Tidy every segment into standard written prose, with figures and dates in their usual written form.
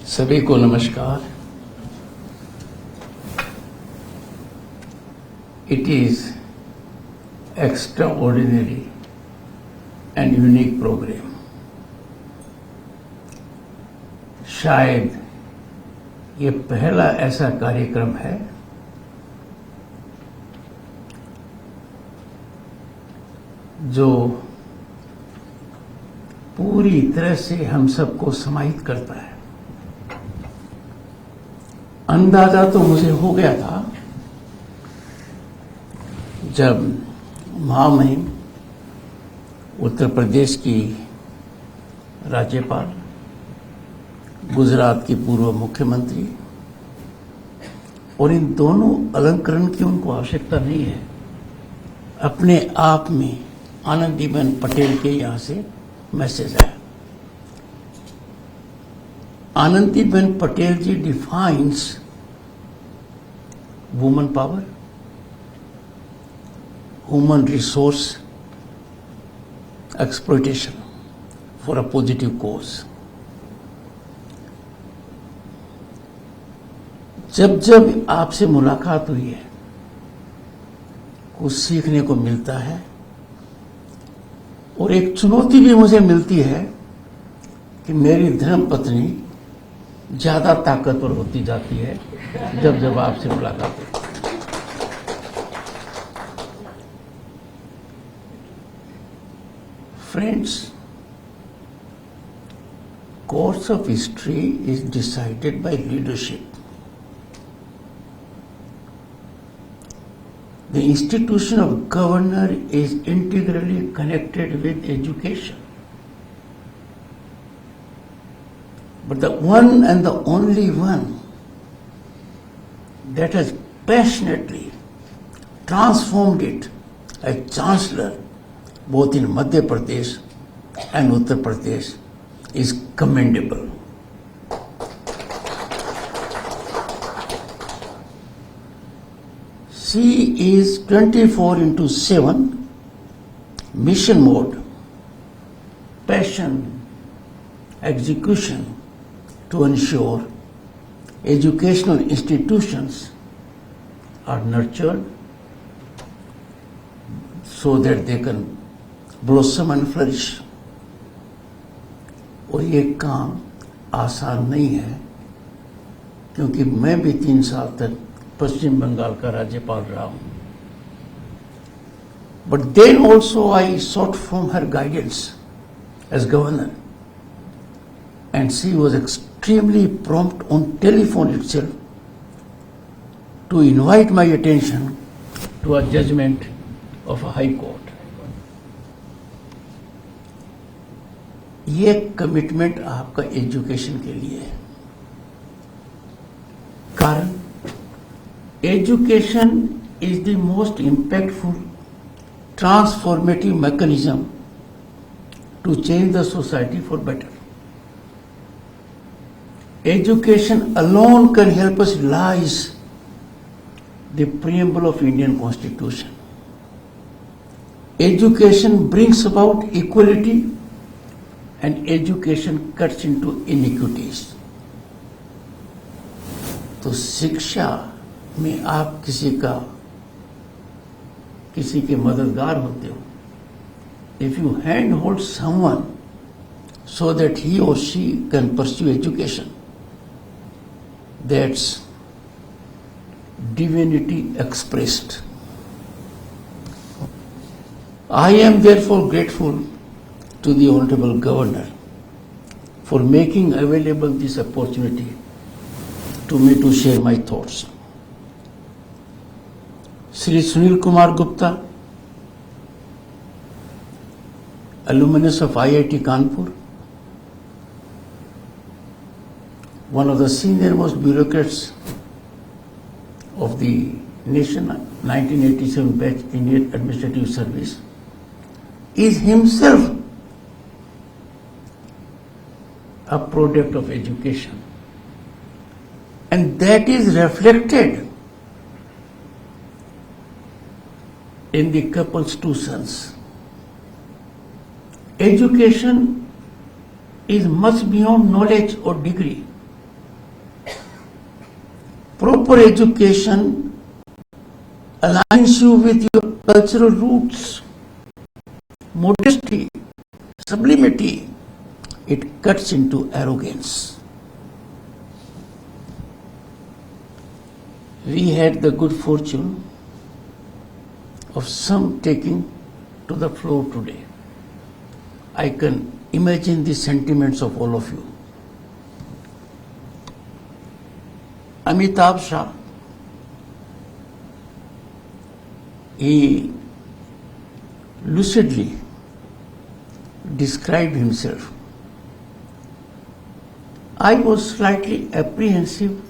सभी को नमस्कार। It is extraordinary and unique program. शायद ये पहला ऐसा कार्यक्रम है जो पूरी तरह से हम सबको समाहित करता है। अंदाजा तो मुझे हो गया था जब महामहिम उत्तर प्रदेश की राज्यपाल, गुजरात की पूर्व मुख्यमंत्री और इन दोनों अलंकरण की उनको आवश्यकता नहीं है, अपने आप में आनंदीबेन पटेल के यहां से मैसेज आया। Anandiben Patel ji defines woman power, human resource exploitation for a positive cause. जब जब आपसे मुलाकात हुई है, कुछ सीखने को मिलता है और एक चुनौती भी मुझे मिलती है कि मेरी धर्मपत्नी ज्यादा ताकतवर होती जाती है जब जब आपसे मुलाकात होती है। Friends, course of history is decided by leadership. The institution of governor is integrally connected with education. But the one and the only one that has passionately transformed it as chancellor both in Madhya Pradesh and Uttar Pradesh is commendable. She is 24/7 mission mode, passion, execution to ensure educational institutions are nurtured so that they can blossom and flourish. और ये काम आसान नहीं है क्योंकि मैं भी 3 साल तक पश्चिम बंगाल का राज्यपाल रहा हूं। But then also I sought from her guidance as governor, and she was extremely prompt on telephone itself to invite my attention to a judgment of a high court. ये कमिटमेंट आपका एजुकेशन के लिए है। कारण education is the most impactful transformative mechanism to change the society for better. Education alone can help us realize the preamble of Indian Constitution. Education brings about equality and education cuts into inequities. तो शिक्षा में आप किसी के मददगार होते हो। If you handhold someone so that he or she can pursue education, that's divinity expressed. I am therefore grateful to the Honorable Governor for making available this opportunity to me to share my thoughts. Sri Sunil Kumar Gupta, alumnus of IIT Kanpur, one of the senior most bureaucrats of the nation, 1987 batch Indian Administrative Service, is himself a product of education, and that is reflected in the couple's 2 sons. Education is much beyond knowledge or degree. proper education aligns you with your cultural roots, modesty, sublimity. It cuts into arrogance. We had the good fortune of some taking to the floor today. I can imagine the sentiments of all of you. Amitabh Shah, he lucidly described himself. I was slightly apprehensive,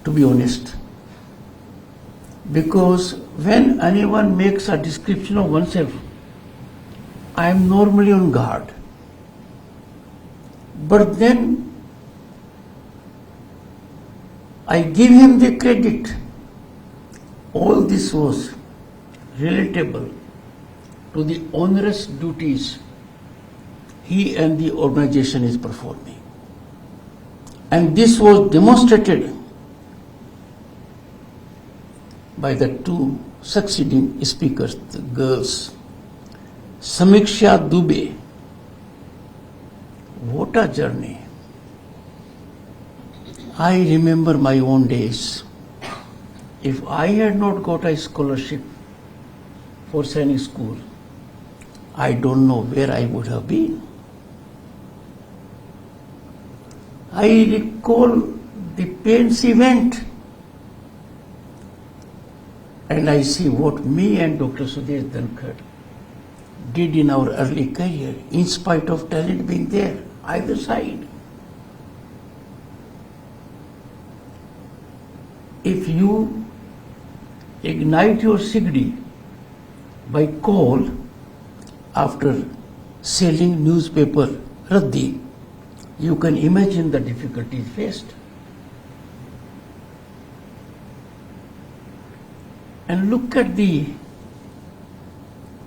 to be honest, because when anyone makes a description of oneself, I am normally on guard. But then I give him the credit. All this was relatable to the onerous duties he and the organization is performing. And this was demonstrated by the two succeeding speakers, the girls. Samiksha Dubey, what a journey. I remember my own days. If I had not got a scholarship for Sainik School, I don't know where I would have been. I recall the pains he went, and I see what me and Dr. Sudesh Dhankar did in our early career, in spite of talent being there, either side. If you ignite your Sigdi by coal after selling newspaper Raddi, you can imagine the difficulties faced. And look at the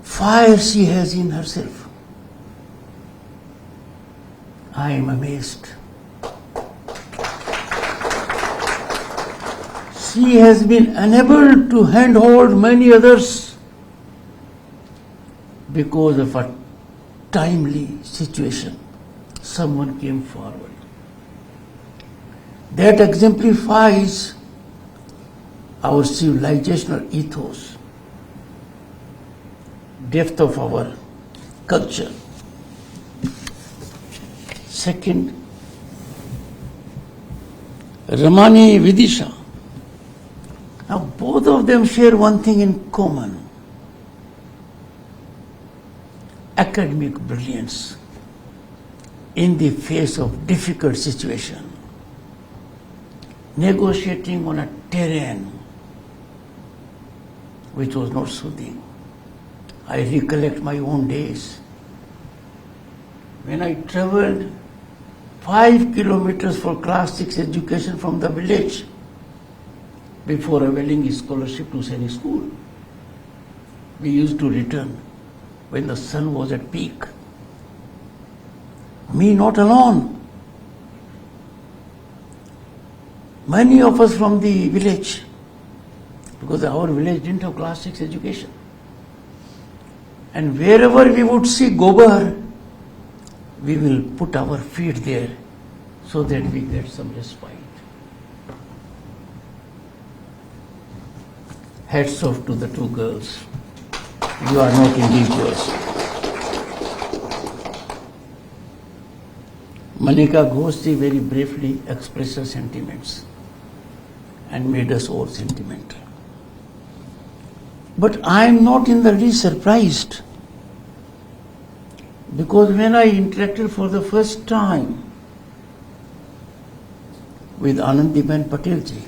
fire she has in herself. I am amazed. She has been unable to handhold many others because of a timely situation. Someone came forward. That exemplifies our civilizational ethos, depth of our culture. Second, Ramani Vidisha. Now both of them share one thing in common: academic brilliance in the face of difficult situation, negotiating on a terrain which was not soothing. I recollect my own days when I traveled 5 kilometers for class 6 education from the village before availing a scholarship to Sainik School. We used to return when the sun was at peak. Me not alone. Many of us from the village, because our village didn't have class 6 education. And wherever we would see gobar, we will put our feet there so that we get some respite. Hats off to the two girls. You are not individuals. Manika Ghoshi very briefly expressed her sentiments and made us all sentimental. But I am not in the least surprised, because when I interacted for the first time with Anandiben Patelji,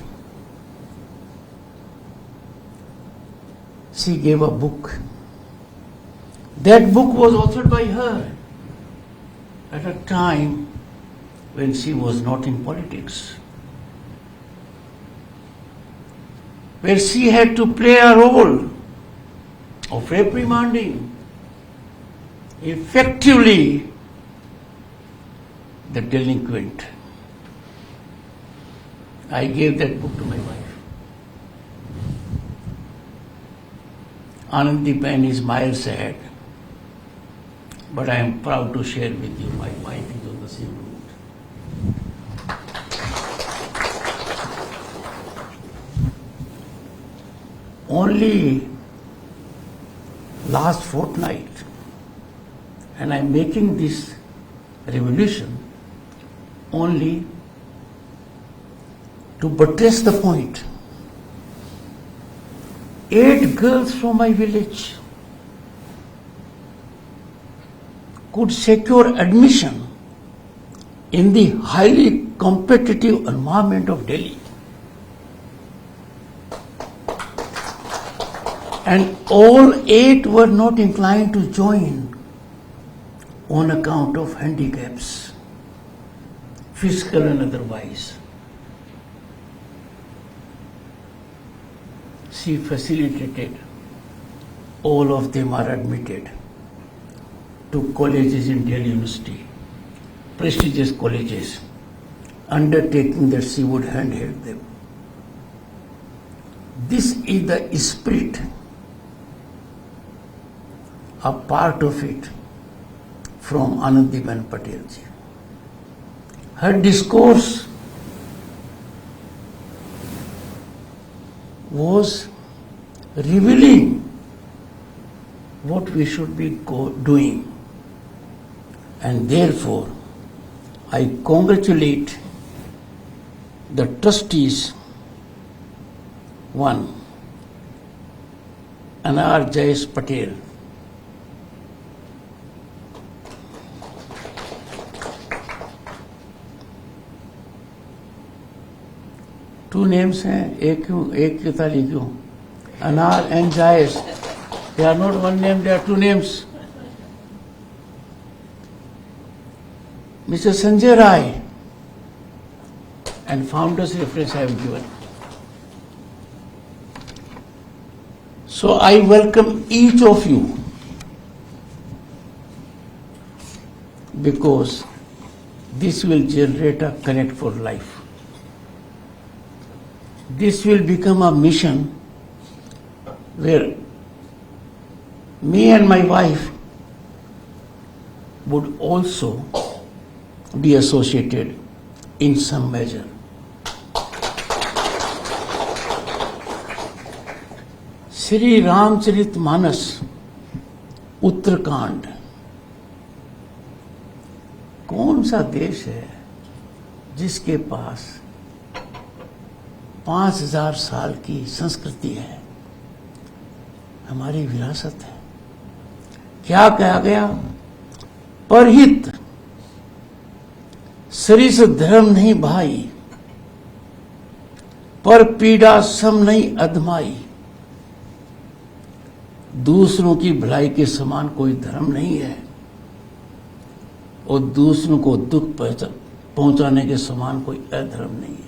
she gave a book. That book was authored by her at a time when she was not in politics, where she had to play a role of reprimanding effectively the delinquent. I gave that book to my wife. Anandiben is miles ahead, but I am proud to share with you my wife is on the same route. Only last fortnight, and I am making this revolution only to buttress the point. 8 girls from my village could secure admission in the highly competitive environment of Delhi. And all 8 were not inclined to join on account of handicaps, fiscal and otherwise. She facilitated. All of them are admitted to colleges in Delhi University, prestigious colleges, undertaking that she would handhold them. This is the spirit, a part of it from Anandiben Patel ji. Her discourse was revealing what we should be doing, and therefore I congratulate the trustees. One, Anar Jayesh Patel, two names हैं, एक की ताली क्यों? Anar and Jayesh. They are not one name, they are two names. Mr. Sanjay Rai, and founder's reference I have given. So I welcome each of you, because this will generate a connect for life. This will become a mission where me and my wife would also be associated in some measure. Shri Ramcharitmanas Uttarkand कौन सा देश है जिसके पास 5000 साल की संस्कृति है? हमारी विरासत है। क्या कहा गया? परहित सरिस धर्म नहीं भाई, पर पीड़ा सम नहीं अधमाई। दूसरों की भलाई के समान कोई धर्म नहीं है और दूसरों को दुख पहुंचाने के समान कोई अधर्म नहीं है।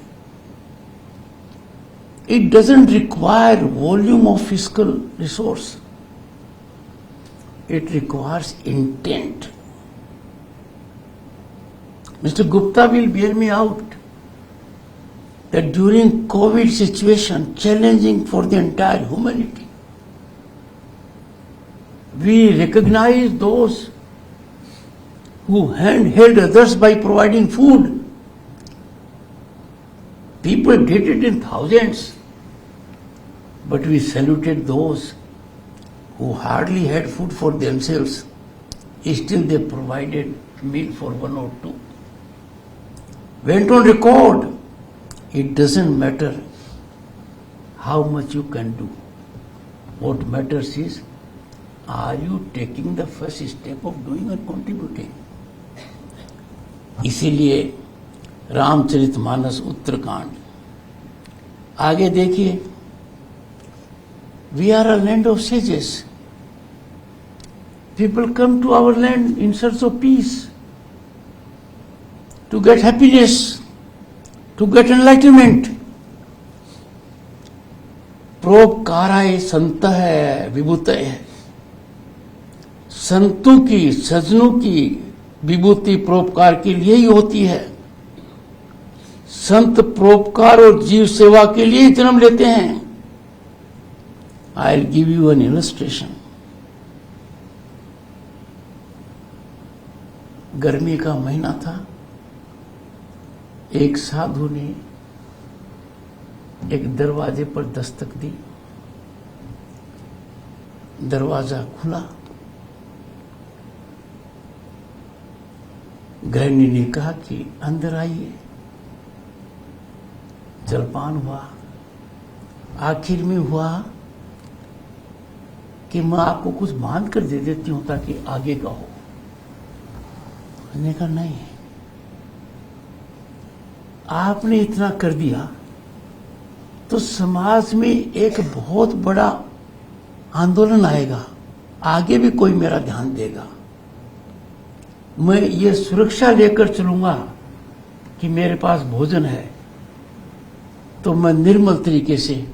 It doesn't require volume of fiscal resource. It requires intent. Mr. Gupta will bear me out that during COVID situation, challenging for the entire humanity, we recognize those who handheld others by providing food. People did it in thousands, but we saluted those who hardly had food for themselves. Still they provided meal for one or two. Went on record. It doesn't matter how much you can do. What matters is, are you taking the first step of doing or contributing? इसीलिए रामचरितमानस उत्तरकांड। आगे देखिए, we are a land of sages. People come to our land in search of peace, to get happiness, to get enlightenment. प्रोपकाराय संतः विभूतय। संतों की, सज्जनों की विभूति परोपकार के लिए ही होती है। संत परोपकार और जीव सेवा के लिए ही जन्म लेते हैं। I will give you N illustration. गर्मी का महीना था। एक साधु ने एक दरवाजे पर दस्तक दी। दरवाजा खुला। गृहिणी ने कहा कि अंदर आइए। जलपान हुआ। आखिर में हुआ कि मैं आपको कुछ बांध कर दे देती हूं ताकि आगे का हो। मैंने कहा नहीं, आपने इतना कर दिया तो समाज में एक बहुत बड़ा आंदोलन आएगा, आगे भी कोई मेरा ध्यान देगा। मैं ये सुरक्षा लेकर चलूंगा कि मेरे पास भोजन है, तो मैं निर्मल तरीके से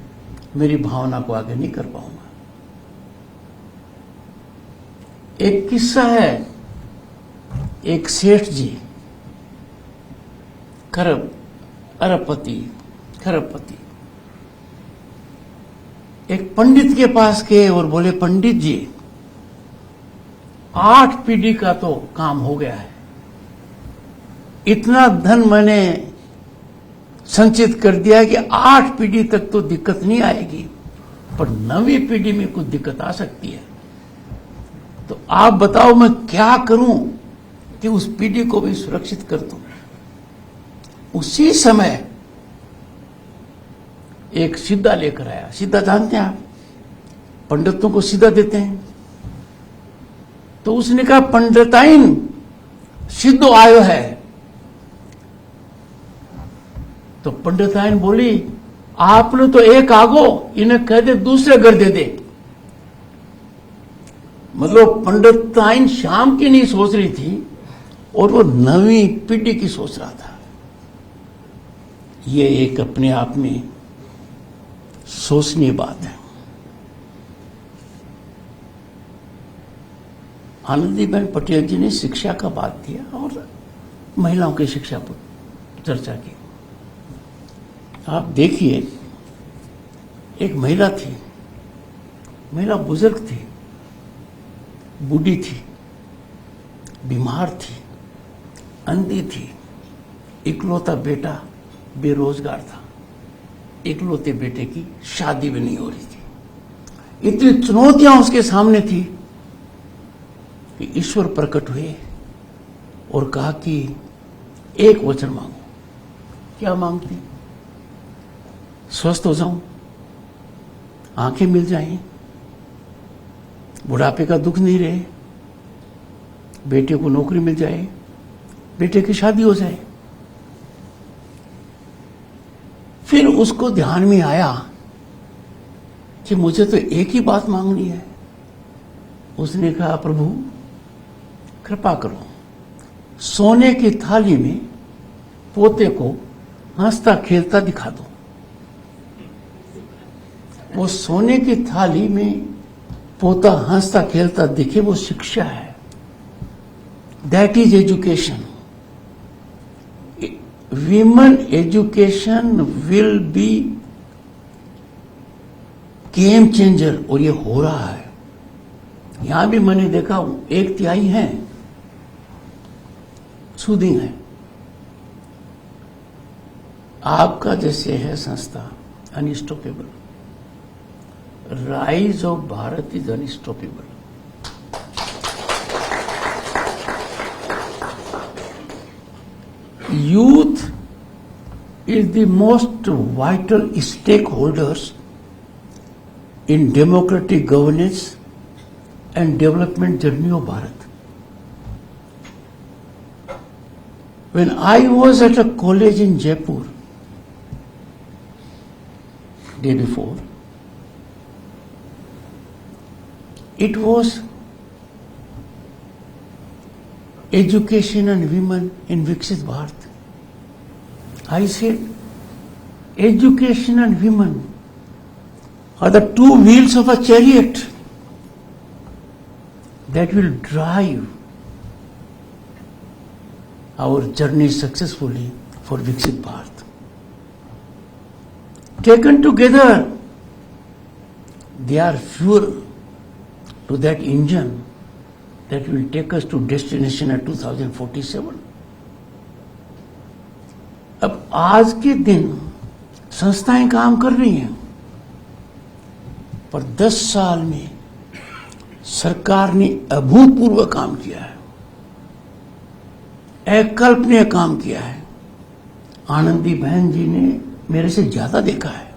मेरी भावना को आगे नहीं कर पाऊंगा। एक किस्सा है, एक सेठ जी खरबपति एक पंडित के पास गए और बोले, पंडित जी 8 पीढ़ी का तो काम हो गया है, इतना धन मैंने संचित कर दिया है कि 8 पीढ़ी तक तो दिक्कत नहीं आएगी, पर 9वीं पीढ़ी में कुछ दिक्कत आ सकती है। तो आप बताओ मैं क्या करूं कि उस पीढ़ी को भी सुरक्षित कर दूं। उसी समय एक सिद्धा लेकर आया। सिद्धा जानते हैं आप, पंडितों को सिद्धा देते हैं। तो उसने कहा, पंडिताइन सिद्धो आयो है। तो पंडिताइन बोली, आपने तो एक आगो, इन्हें कह दे दूसरे घर दे दे। मतलब पंडिताइन शाम की नहीं सोच रही थी और वो 9वीं पीढ़ी की सोच रहा था। ये एक अपने आप में सोचनीय बात है। आनंदीबेन पटेल जी ने शिक्षा का बात दिया और महिलाओं की शिक्षा पर चर्चा की। आप देखिए, एक महिला थी, महिला बुजुर्ग थी, बूढ़ी थी, बीमार थी, अंधी थी, इकलौता बेटा बेरोजगार था, इकलौते बेटे की शादी भी नहीं हो रही थी। इतनी चुनौतियां उसके सामने थी कि ईश्वर प्रकट हुए और कहा कि एक वचन मांगो। क्या मांगती? स्वस्थ हो जाऊं, आंखें मिल जाएं, बुढ़ापे का दुख नहीं रहे, बेटे को नौकरी मिल जाए, बेटे की शादी हो जाए। फिर उसको ध्यान में आया कि मुझे तो एक ही बात मांगनी है। उसने कहा, प्रभु कृपा करो, सोने की थाली में पोते को हंसता खेलता दिखा दो। वो सोने की थाली में पोता हंसता खेलता दिखे, वो शिक्षा है। That is education. Women education will be game changer, और ये हो रहा है। यहां भी मैंने देखा 1/3 है सूदिंग है। आपका जैसे है संस्था unstoppable, rise of Bharat is unstoppable. Youth is the most vital stakeholders in democratic governance and development journey of Bharat. When I was at a college in Jaipur, day before, it was education and women in Viksit Bharat. I said, education and women are the 2 wheels of a chariot that will drive our journey successfully for Viksit Bharat. taken together, they are fuel to that engine that will take us to destination at 2047. अब आज के दिन संस्थाएं काम कर रही हैं, पर 10 साल में सरकार ने अभूतपूर्व काम किया है, अकल्पनीय काम किया है। आनंदी बहन जी ने मेरे से ज्यादा देखा है,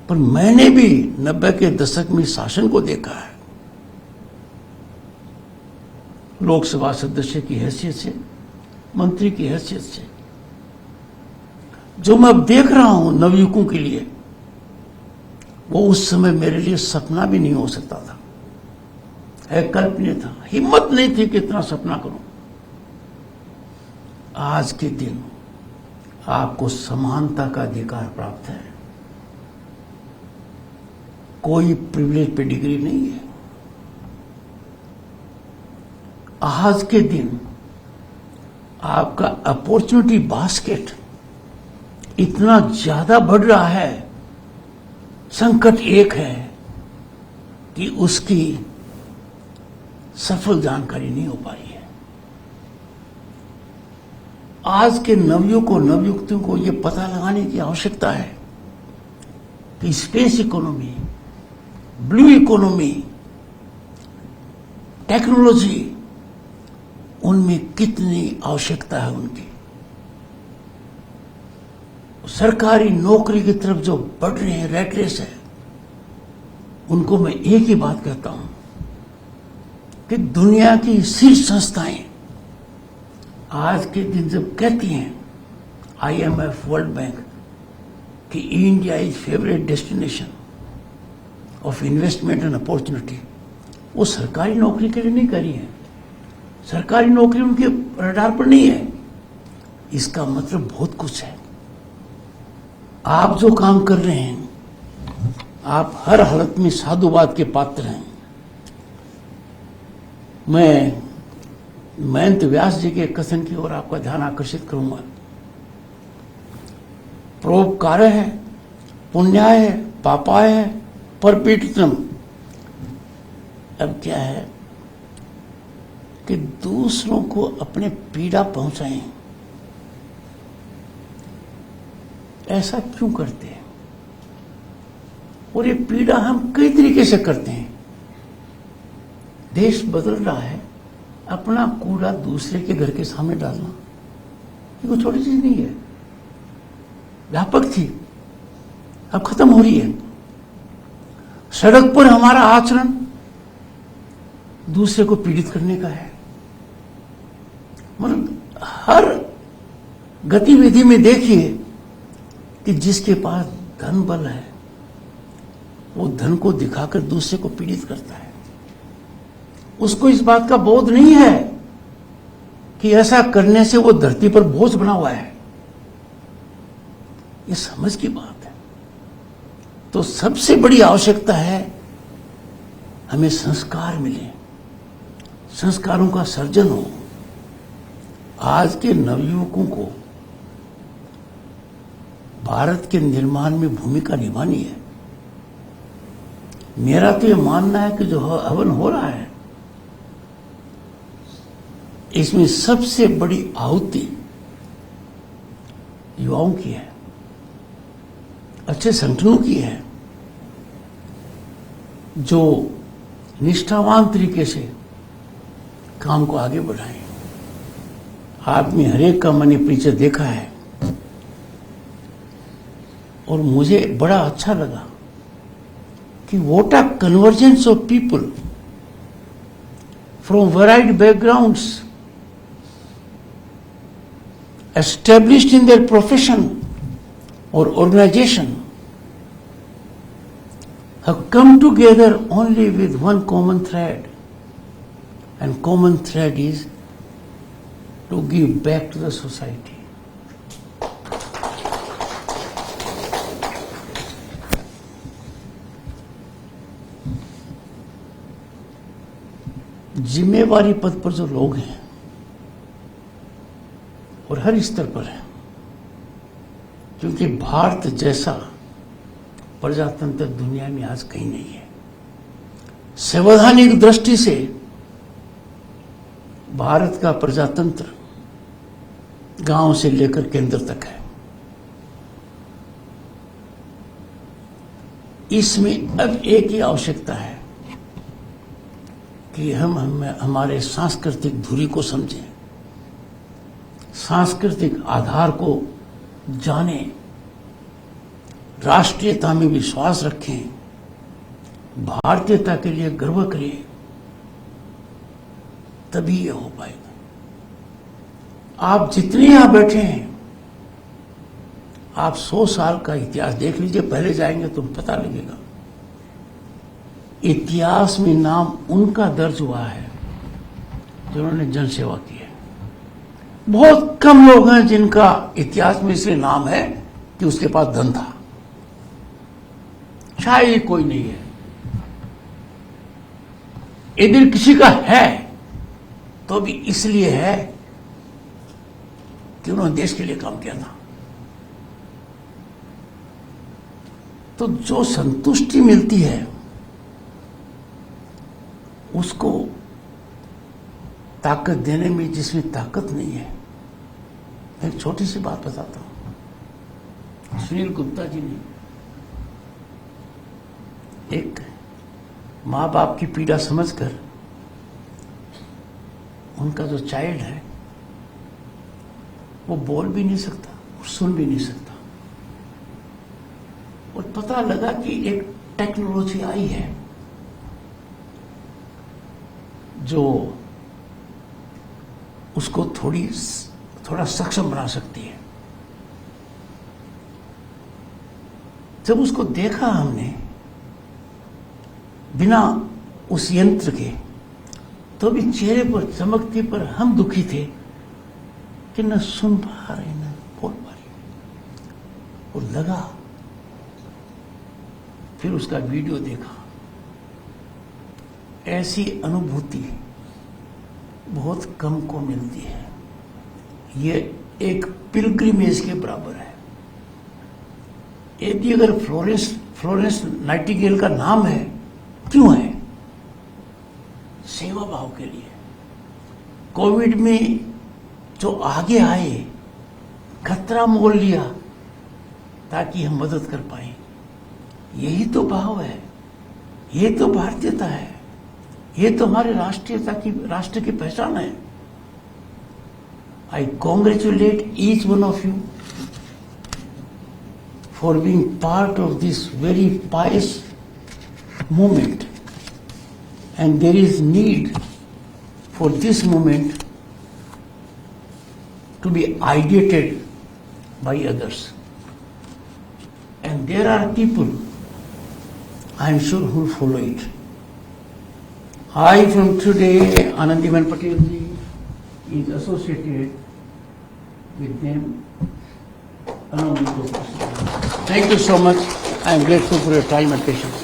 पर मैंने भी 90 के दशक में शासन को देखा है, लोकसभा सदस्य की हैसियत से, मंत्री की हैसियत से। जो मैं अब देख रहा हूं नवयुवकों के लिए, वो उस समय मेरे लिए सपना भी नहीं हो सकता था, अकल्पनीय था, हिम्मत नहीं थी कि इतना सपना करूं। आज के दिन आपको समानता का अधिकार प्राप्त है, कोई प्रिविलेज पे डिग्री नहीं है। आज के दिन आपका अपॉर्चुनिटी बास्केट इतना ज्यादा बढ़ रहा है, संकट एक है कि उसकी सफल जानकारी नहीं हो पा रही है। आज के नवयुवकों को यह पता लगाने की आवश्यकता है कि space economy, blue economy, technology, उनमें कितनी आवश्यकता है उनकी। सरकारी नौकरी की तरफ जो बढ़ रहे हैं, रैट रेस है, उनको मैं एक ही बात कहता हूं कि दुनिया की शीर्ष संस्थाएं आज के दिन जब कहती हैं, IMF, वर्ल्ड बैंक, कि India is favourite destination of investment and opportunity, वो सरकारी नौकरी के लिए नहीं करी है, सरकारी नौकरी उनके रडार पर नहीं है। इसका मतलब बहुत कुछ है। आप जो काम कर रहे हैं, आप हर हालत में साधुवाद के पात्र हैं। मैं महंत व्यास जी के कथन की ओर आपका ध्यान आकर्षित करूंगा। परोपकार है, पुण्याय है, पापाय है, परपीड़ितम। अब क्या है कि दूसरों को अपने पीड़ा पहुंचाएं, ऐसा क्यों करते हैं? और ये पीड़ा हम कई तरीके से करते हैं। देश बदल रहा है, अपना कूड़ा दूसरे के घर के सामने डालना ये कोई छोटी चीज नहीं है, व्यापक थी, अब खत्म हो रही है। सड़क पर हमारा आचरण दूसरे को पीड़ित करने का है। मतलब हर गतिविधि में देखिए कि जिसके पास धन बल है, वो धन को दिखाकर दूसरे को पीड़ित करता है। उसको इस बात का बोध नहीं है कि ऐसा करने से वो धरती पर बोझ बना हुआ है। ये समझ की बात है। तो सबसे बड़ी आवश्यकता है हमें संस्कार मिले, संस्कारों का सर्जन हो। आज के नवयुवकों को भारत के निर्माण में भूमिका निभानी है। मेरा तो ये मानना है कि जो हवन हो रहा है, इसमें सबसे बड़ी आहुति युवाओं की है, अच्छे संगठनों की है, जो निष्ठावान तरीके से काम को आगे बढ़ाएं। आदमी हरेक का मैंने पीछे देखा है और मुझे बड़ा अच्छा लगा कि what a convergence of people from varied backgrounds established in their profession or organization have come together only with one common thread, and common thread is to give back to the society. जिम्मेवारी पद पर जो लोग हैं और हर स्तर पर है, क्योंकि भारत जैसा प्रजातंत्र दुनिया में आज कहीं नहीं है। संवैधानिक दृष्टि से भारत का प्रजातंत्र गांव से लेकर केंद्र तक है। इसमें अब एक ही आवश्यकता है कि हम हमारे सांस्कृतिक धुरी को समझें, सांस्कृतिक आधार को जानें, राष्ट्रीयता में विश्वास रखें, भारतीयता के लिए गर्व करें, तभी ये हो पाएगा। आप जितने यहां बैठे हैं, आप 100 साल का इतिहास देख लीजिए, पहले जाएंगे तो पता लगेगा। इतिहास में नाम उनका दर्ज हुआ है जिन्होंने जनसेवा की है। बहुत कम लोग हैं जिनका इतिहास में इसलिए नाम है कि उसके पास धन था, शायद कोई नहीं है। यदि किसी का है तो भी इसलिए है कि उन्होंने देश के लिए काम किया था। तो जो संतुष्टि मिलती है उसको ताकत देने में जिसमें ताकत नहीं है। एक छोटी सी बात बताता हूं। सुनील गुप्ता जी ने एक मां बाप की पीड़ा समझकर उनका जो चाइल्ड है वो बोल भी नहीं सकता और सुन भी नहीं सकता, और पता लगा कि एक टेक्नोलॉजी आई है जो उसको थोड़ा सक्षम बना सकती है। जब उसको देखा हमने बिना उस यंत्र के, तो भी चेहरे पर चमक थी, पर हम दुखी थे कि न सुन पा रहे न बोल पा रहे। और लगा, फिर उसका वीडियो देखा। ऐसी अनुभूति बहुत कम को मिलती है। ये एक पिलग्रिमेज के बराबर है। यदि अगर फ्लोरेंस नाइटिंगेल का नाम है, क्यों है? सेवा भाव के लिए। कोविड में जो आगे आए, खतरा मोल लिया ताकि हम मदद कर पाए। यही तो भाव है, ये तो भारतीयता है, ये तो हमारे राष्ट्र की पहचान है। I congratulate each one of you for being part of this very Payas movement, and there is need for this movement to be ideated by others, and there are people, I am sure, who will follow it. I from today, Anandiman Patel ji is associated with them along with the person. Thank you so much. I am grateful for your time and patience.